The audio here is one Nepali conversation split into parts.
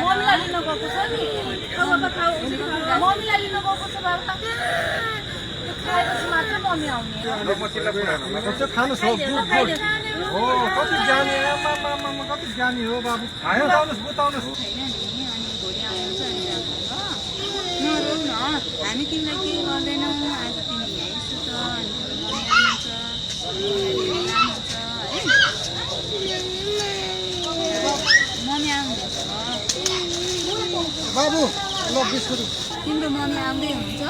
मम्मीलाई लिन गएको छ नि मम्मीलाई लिन गएको छ बाबा खाएपछि मात्र मम्मी आउने खानुहोस् हो कति जाने कति जाने हो बाबु खायो बताउनुहोस् नरौ न हामी तिमीलाई केही गर्दैनौँ आज तिमी यहीँ सुत मम्मी आउनुहुन्छ बाबु ल बिस्कुट तिम्रो मम्मी आउँदै हुन्छ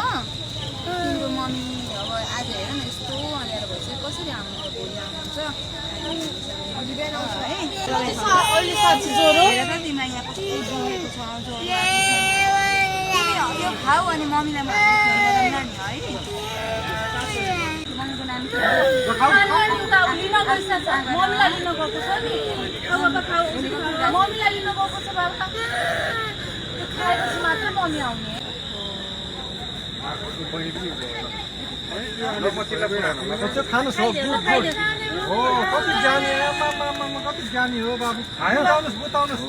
तिम्रो मम्मी अब आज हेर न यस्तो अँध्यारो भइसक्यो कसरी आउनुहुन्छ भोलि आउनुहुन्छ हेर त तिमीलाई यहाँ कस्तो जोडेको छ यो खाऊ अनि मम्मीलाई नि है मम्मीको नाम मम्मीलाई लिन गएको छ नि मम्मीलाई लिन गएको छ बाबा खाएपछि मात्र मम्मी आउने खानुहोस् हो कति जाने कति जाने हो बाबु खायो बताउनुहोस्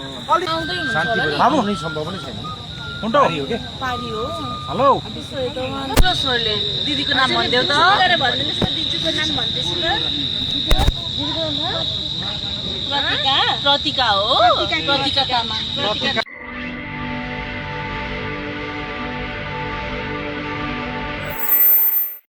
बाबु नै सम्भव नै छैन पारी हो के पारी हो हेलो छोरीले दिदीको नाम भन्देऊ त भनिदिनुहोस् न दिदीको नाम भन्दैछु त दिदीको नाम प्रतिका हो प्रतिका तामाङ